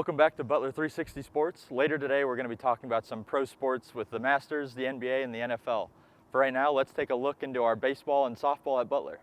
Welcome back to Butler 360 Sports. Later today we're going to be talking about some pro sports with the Masters, the NBA, and the NFL. For right now, let's take a look into our baseball and softball at Butler.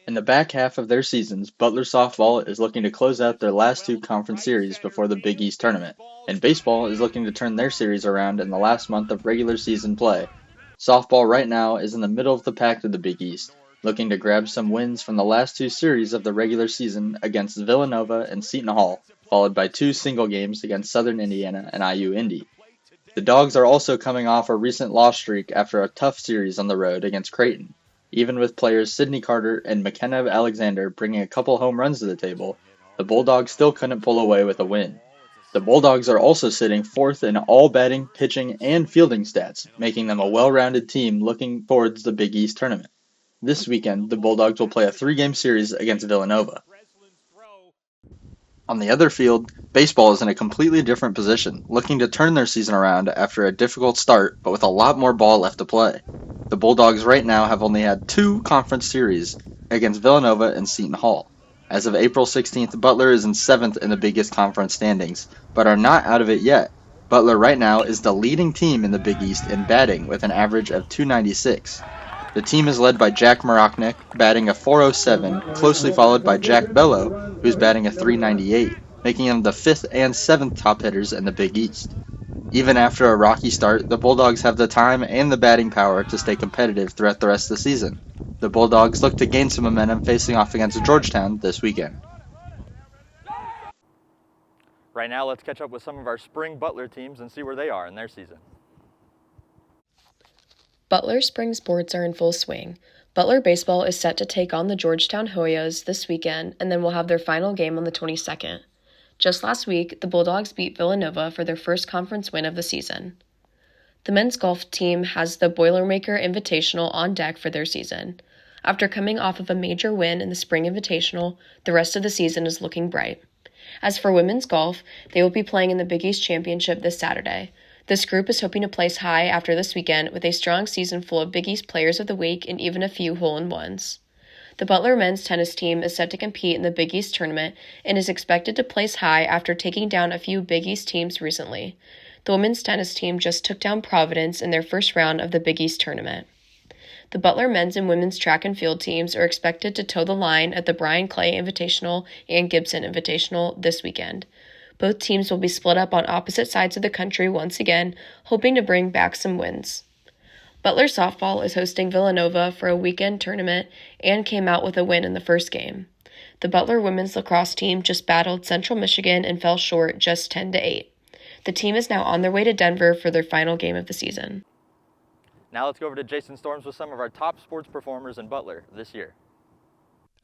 In the back half of their seasons, Butler softball is looking to close out their last two conference series before the Big East tournament, and baseball is looking to turn their series around in the last month of regular season play. Softball right now is in the middle of the pack of the Big East, looking to grab some wins from the last two series of the regular season against Villanova and Seton Hall, followed by two single games against Southern Indiana and IU Indy. The Dogs are also coming off a recent loss streak after a tough series on the road against Creighton. Even with players Sydney Carter and McKenna Alexander bringing a couple home runs to the table, the Bulldogs still couldn't pull away with a win. The Bulldogs are also sitting fourth in all batting, pitching, and fielding stats, making them a well-rounded team looking towards the Big East tournament. This weekend, the Bulldogs will play a three-game series against Villanova. On the other field, baseball is in a completely different position, looking to turn their season around after a difficult start, but with a lot more ball left to play. The Bulldogs right now have only had two conference series against Villanova and Seton Hall. As of April 16th, Butler is in 7th in the Big East Conference standings, but are not out of it yet. Butler right now is the leading team in the Big East in batting with an average of .296. The team is led by Jack Maroknik, batting a .407, closely followed by Jack Bello, who's batting a .398, making him the 5th and 7th top hitters in the Big East. Even after a rocky start, the Bulldogs have the time and the batting power to stay competitive throughout the rest of the season. The Bulldogs look to gain some momentum facing off against Georgetown this weekend. Right now, let's catch up with some of our spring Butler teams and see where they are in their season. Butler spring sports are in full swing. Butler baseball is set to take on the Georgetown Hoyas this weekend and then will have their final game on the 22nd. Just last week, the Bulldogs beat Villanova for their first conference win of the season. The men's golf team has the Boilermaker Invitational on deck for their season. After coming off of a major win in the Spring Invitational, the rest of the season is looking bright. As for women's golf, they will be playing in the Big East Championship this Saturday. This group is hoping to place high after this weekend with a strong season full of Big East Players of the Week and even a few hole-in-ones. The Butler men's tennis team is set to compete in the Big East tournament and is expected to place high after taking down a few Big East teams recently. The women's tennis team just took down Providence in their first round of the Big East tournament. The Butler men's and women's track and field teams are expected to toe the line at the Brian Clay Invitational and Gibson Invitational this weekend. Both teams will be split up on opposite sides of the country once again, hoping to bring back some wins. Butler softball is hosting Villanova for a weekend tournament and came out with a win in the first game. The Butler women's lacrosse team just battled Central Michigan and fell short just 10-8. The team is now on their way to Denver for their final game of the season. Now let's go over to Jason Storms with some of our top sports performers in Butler this year.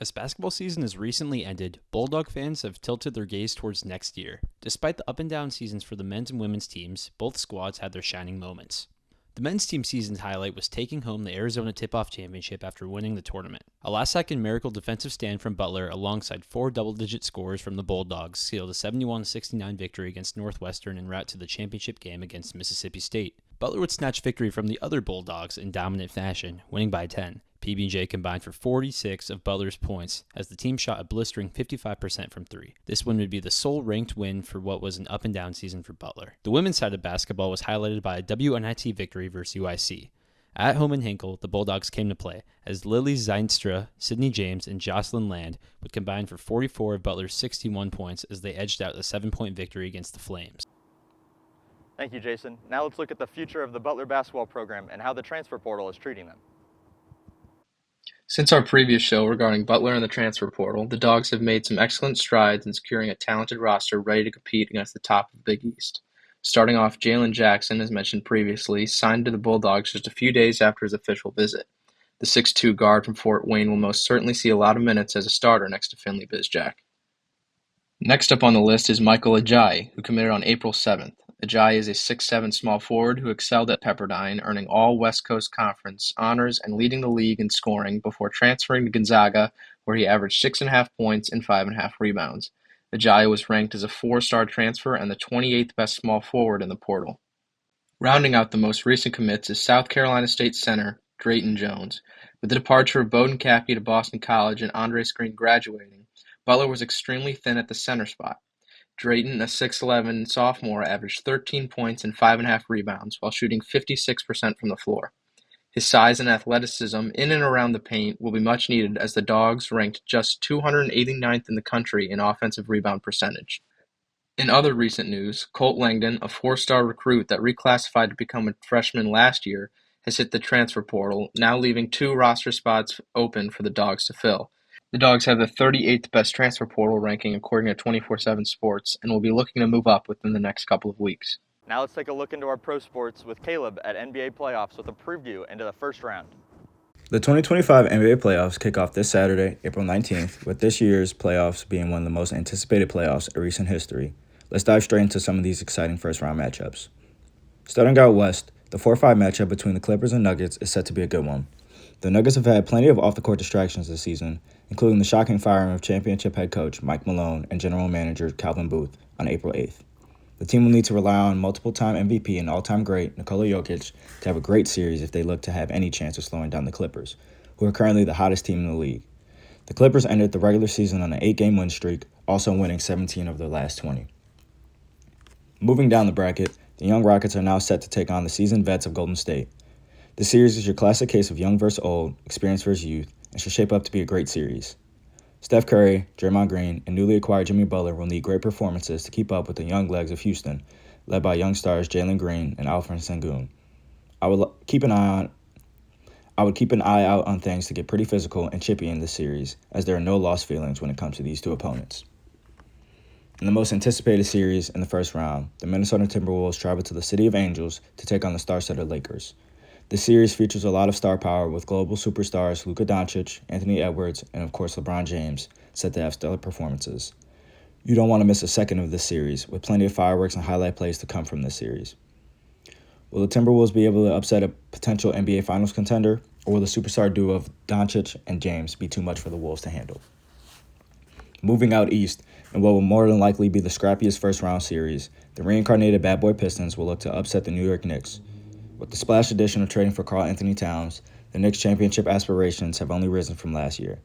As basketball season has recently ended, Bulldog fans have tilted their gaze towards next year. Despite the up and down seasons for the men's and women's teams, both squads had their shining moments. The men's team season's highlight was taking home the Arizona Tip-Off Championship after winning the tournament. A last-second miracle defensive stand from Butler alongside 4 double-digit scores from the Bulldogs sealed a 71-69 victory against Northwestern en route to the championship game against Mississippi State. Butler would snatch victory from the other Bulldogs in dominant fashion, winning by 10. PB&J combined for 46 of Butler's points as the team shot a blistering 55% from 3. This win would be the sole ranked win for what was an up-and-down season for Butler. The women's side of basketball was highlighted by a WNIT victory versus UIC. At home in Hinkle, the Bulldogs came to play, as Lily Zeinstra, Sydney James, and Jocelyn Land would combine for 44 of Butler's 61 points as they edged out a 7-point victory against the Flames. Thank you, Jason. Now let's look at the future of the Butler basketball program and how the transfer portal is treating them. Since our previous show regarding Butler and the transfer portal, the Dogs have made some excellent strides in securing a talented roster ready to compete against the top of the Big East. Starting off, Jalen Jackson, as mentioned previously, signed to the Bulldogs just a few days after his official visit. The 6'2" guard from Fort Wayne will most certainly see a lot of minutes as a starter next to Finley Bizjack. Next up on the list is Michael Ajayi, who committed on April 7th. Ajayi is a 6'7" small forward who excelled at Pepperdine, earning all West Coast Conference honors and leading the league in scoring before transferring to Gonzaga, where he averaged 6.5 points and 5.5 rebounds. Ajayi was ranked as a 4-star transfer and the 28th best small forward in the portal. Rounding out the most recent commits is South Carolina State center Drayton Jones. With the departure of Bowden Cappy to Boston College and Andre Screen graduating, Butler was extremely thin at the center spot. Drayton, a 6'11 sophomore, averaged 13 points and 5.5 rebounds while shooting 56% from the floor. His size and athleticism in and around the paint will be much needed as the Dogs ranked just 289th in the country in offensive rebound percentage. In other recent news, Colt Langdon, a four-star recruit that reclassified to become a freshman last year, has hit the transfer portal, now leaving 2 roster spots open for the Dogs to fill. The Dogs have the 38th best transfer portal ranking according to 24/7 Sports and will be looking to move up within the next couple of weeks. Now let's take a look into our pro sports with Caleb at NBA playoffs with a preview into the first round. The 2025 NBA playoffs kick off this Saturday, April 19th, with this year's playoffs being one of the most anticipated playoffs in recent history. Let's dive straight into some of these exciting first-round matchups. Starting out west, the 4-5 matchup between the Clippers and Nuggets is set to be a good one. The Nuggets have had plenty of off-the-court distractions this season, including the shocking firing of championship head coach Mike Malone and general manager Calvin Booth on April 8th. The team will need to rely on multiple-time MVP and all-time great Nikola Jokic to have a great series if they look to have any chance of slowing down the Clippers, who are currently the hottest team in the league. The Clippers ended the regular season on an 8-game win streak, also winning 17 of their last 20. Moving down the bracket, the Young Rockets are now set to take on the seasoned vets of Golden State. This series is your classic case of young versus old, experience versus youth, and should shape up to be a great series. Steph Curry, Draymond Green, and newly acquired Jimmy Butler will need great performances to keep up with the young legs of Houston, led by young stars Jalen Green and Alfred Sengun. I would keep an eye out on things to get pretty physical and chippy in this series, as there are no lost feelings when it comes to these two opponents. In the most anticipated series in the first round, the Minnesota Timberwolves travel to the City of Angels to take on the star-studded Lakers. This series features a lot of star power with global superstars Luka Doncic, Anthony Edwards, and of course LeBron James set to have stellar performances. You don't want to miss a second of this series, with plenty of fireworks and highlight plays to come from this series. Will the Timberwolves be able to upset a potential NBA Finals contender, or will the superstar duo of Doncic and James be too much for the Wolves to handle? Moving out east, in what will more than likely be the scrappiest first-round series, the reincarnated Bad Boy Pistons will look to upset the New York Knicks. With the splash addition of trading for Karl Anthony Towns, the Knicks' championship aspirations have only risen from last year.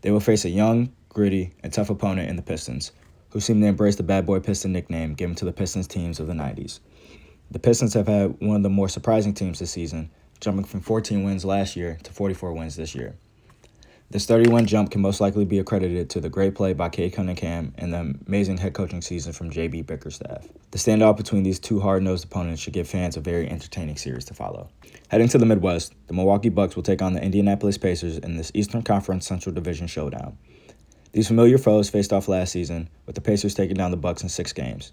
They will face a young, gritty, and tough opponent in the Pistons, who seem to embrace the Bad Boy Piston nickname given to the Pistons teams of the 90s. The Pistons have had one of the more surprising teams this season, jumping from 14 wins last year to 44 wins this year. This 30-win jump can most likely be accredited to the great play by Cade Cunningham and the amazing head coaching season from J.B. Bickerstaff. The standout between these two hard-nosed opponents should give fans a very entertaining series to follow. Heading to the Midwest, the Milwaukee Bucks will take on the Indianapolis Pacers in this Eastern Conference Central Division showdown. These familiar foes faced off last season, with the Pacers taking down the Bucks in 6 games.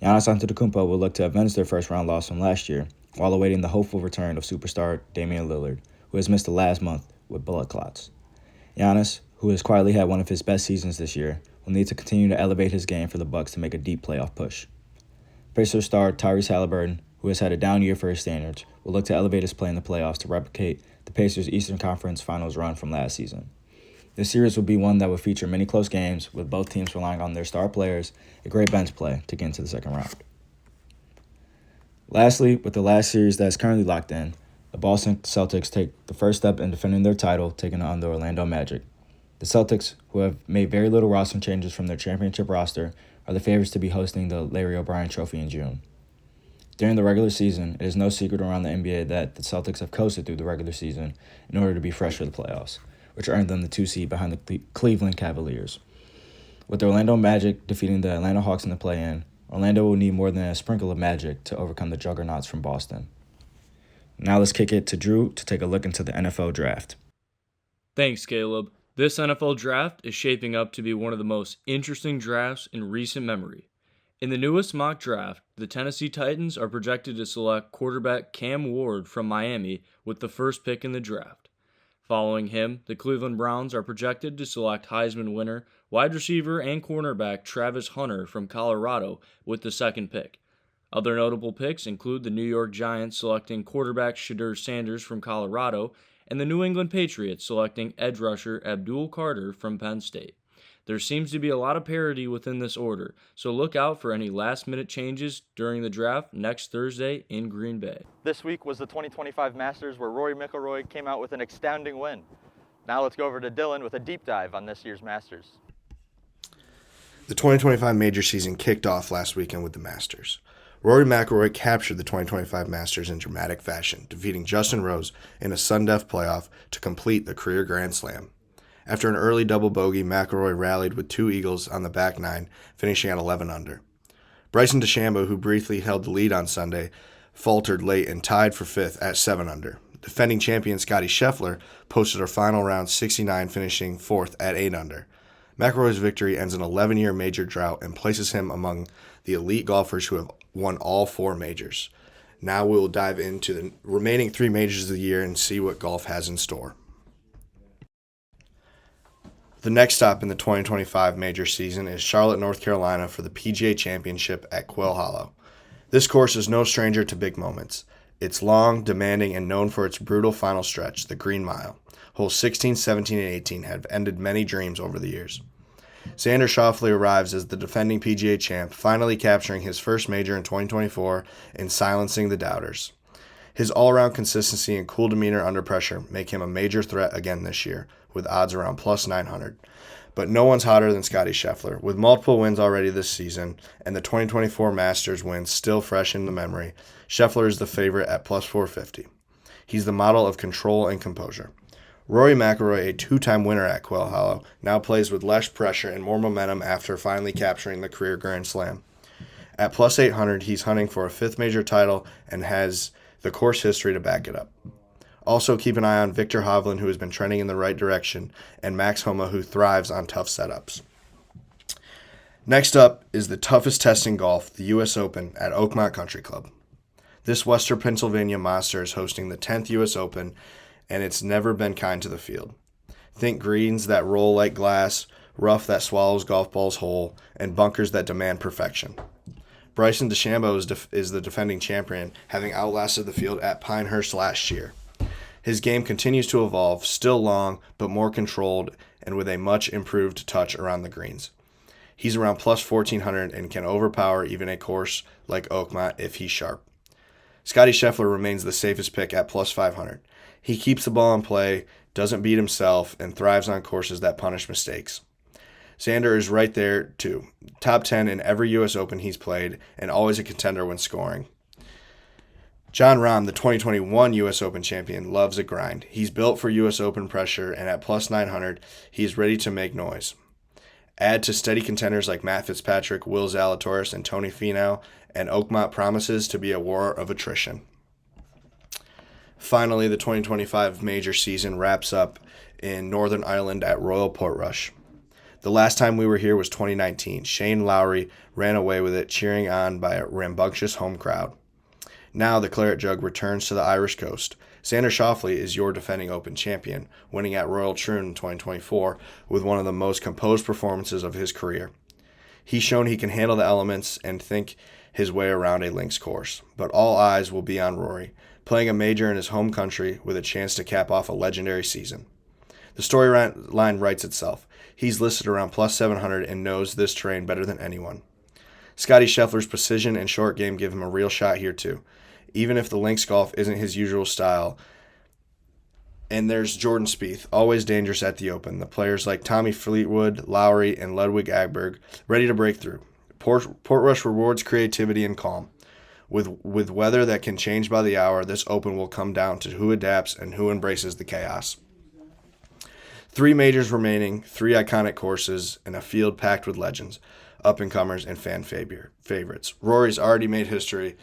Giannis Antetokounmpo will look to avenge their first-round loss from last year, while awaiting the hopeful return of superstar Damian Lillard, who has missed the last month with blood clots. Giannis, who has quietly had one of his best seasons this year, will need to continue to elevate his game for the Bucks to make a deep playoff push. Pacers star Tyrese Halliburton, who has had a down year for his standards, will look to elevate his play in the playoffs to replicate the Pacers' Eastern Conference Finals run from last season. This series will be one that will feature many close games, with both teams relying on their star players and great bench play to get into the second round. Lastly, with the last series that is currently locked in, the Boston Celtics take the first step in defending their title, taking on the Orlando Magic. The Celtics, who have made very little roster changes from their championship roster, are the favorites to be hosting the Larry O'Brien Trophy in June. During the regular season, it is no secret around the NBA that the Celtics have coasted through the regular season in order to be fresh for the playoffs, which earned them the 2 seed behind the Cleveland Cavaliers. With the Orlando Magic defeating the Atlanta Hawks in the play-in, Orlando will need more than a sprinkle of magic to overcome the juggernauts from Boston. Now let's kick it to Drew to take a look into the NFL Draft. Thanks, Caleb. This NFL Draft is shaping up to be one of the most interesting drafts in recent memory. In the newest mock draft, the Tennessee Titans are projected to select quarterback Cam Ward from Miami with the first pick in the draft. Following him, the Cleveland Browns are projected to select Heisman winner, wide receiver, and cornerback Travis Hunter from Colorado with the second pick. Other notable picks include the New York Giants selecting quarterback Shedeur Sanders from Colorado and the New England Patriots selecting edge rusher Abdul Carter from Penn State. There seems to be a lot of parity within this order, so look out for any last-minute changes during the draft next Thursday in Green Bay. This week was the 2025 Masters, where Rory McIlroy came out with an astounding win. Now let's go over to Dylan with a deep dive on this year's Masters. The 2025 major season kicked off last weekend with the Masters. Rory McIlroy captured the 2025 Masters in dramatic fashion, defeating Justin Rose in a sudden death playoff to complete the career Grand Slam. After an early double bogey, McIlroy rallied with 2 eagles on the back nine, finishing at 11 under. Bryson DeChambeau, who briefly held the lead on Sunday, faltered late and tied for 5th at 7 under. Defending champion Scottie Scheffler posted a final round 69, finishing 4th at 8 under. McIlroy's victory ends an 11-year major drought and places him among the elite golfers who have won all 4 majors. Now we'll dive into the remaining 3 majors of the year and see what golf has in store. The next stop in the 2025 major season is Charlotte, North Carolina for the PGA Championship at Quail Hollow. This course is no stranger to big moments. It's long, demanding, and known for its brutal final stretch, the Green Mile. Holes 16, 17, and 18 have ended many dreams over the years. Xander Schauffele arrives as the defending PGA champ, finally capturing his first major in 2024 and silencing the doubters. His all-around consistency and cool demeanor under pressure make him a major threat again this year, with odds around plus 900. But no one's hotter than Scottie Scheffler. With multiple wins already this season and the 2024 Masters wins still fresh in the memory, Scheffler is the favorite at plus 450. He's the model of control and composure. Rory McIlroy, a 2-time winner at Quail Hollow, now plays with less pressure and more momentum after finally capturing the career Grand Slam. At plus 800, he's hunting for a 5th major title and has the course history to back it up. Also keep an eye on Viktor Hovland, who has been trending in the right direction, and Max Homa, who thrives on tough setups. Next up is the toughest test in golf, the U.S. Open at Oakmont Country Club. This Western Pennsylvania monster is hosting the 10th U.S. Open, and it's never been kind to the field. Think greens that roll like glass, rough that swallows golf balls whole, and bunkers that demand perfection. Bryson DeChambeau is the defending champion, having outlasted the field at Pinehurst last year. His game continues to evolve, still long, but more controlled, and with a much improved touch around the greens. He's around plus 1,400 and can overpower even a course like Oakmont if he's sharp. Scottie Scheffler remains the safest pick at plus 500. He keeps the ball in play, doesn't beat himself, and thrives on courses that punish mistakes. Xander is right there, too. Top 10 in every U.S. Open he's played, and always a contender when scoring. Jon Rahm, the 2021 U.S. Open champion, loves a grind. He's built for U.S. Open pressure, and at plus 900, he's ready to make noise. Add to steady contenders like Matt Fitzpatrick, Will Zalatoris, and Tony Finau, and Oakmont promises to be a war of attrition. Finally, the 2025 major season wraps up in Northern Ireland at Royal Portrush. The last time we were here was 2019. Shane Lowry ran away with it, cheering on by a rambunctious home crowd. Now the Claret Jug returns to the Irish coast. Xander Schauffele is your defending Open champion, winning at Royal Troon in 2024 with one of the most composed performances of his career. He's shown he can handle the elements and think his way around a links course, but all eyes will be on Rory, playing a major in his home country with a chance to cap off a legendary season. The storyline writes itself. He's listed around plus 700 and knows this terrain better than anyone. Scottie Scheffler's precision and short game give him a real shot here too, even if the links golf isn't his usual style. And there's Jordan Spieth, always dangerous at the Open. The players like Tommy Fleetwood, Lowry, and Ludwig Agberg ready to break through. Portrush rewards creativity and calm. With weather that can change by the hour, this Open will come down to who adapts and who embraces the chaos. 3 majors remaining, 3 iconic courses, and a field packed with legends, up-and-comers, and fan favorites. Rory's already made history,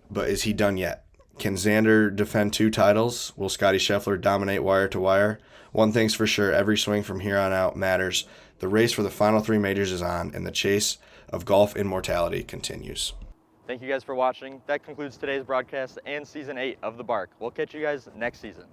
but is he done yet? Can Xander defend 2 titles? Will Scottie Scheffler dominate wire to wire? One thing's for sure, every swing from here on out matters. The race for the final 3 majors is on, and the chase of golf immortality continues. Thank you guys for watching. That concludes today's broadcast and Season 8 of The Bark. We'll catch you guys next season.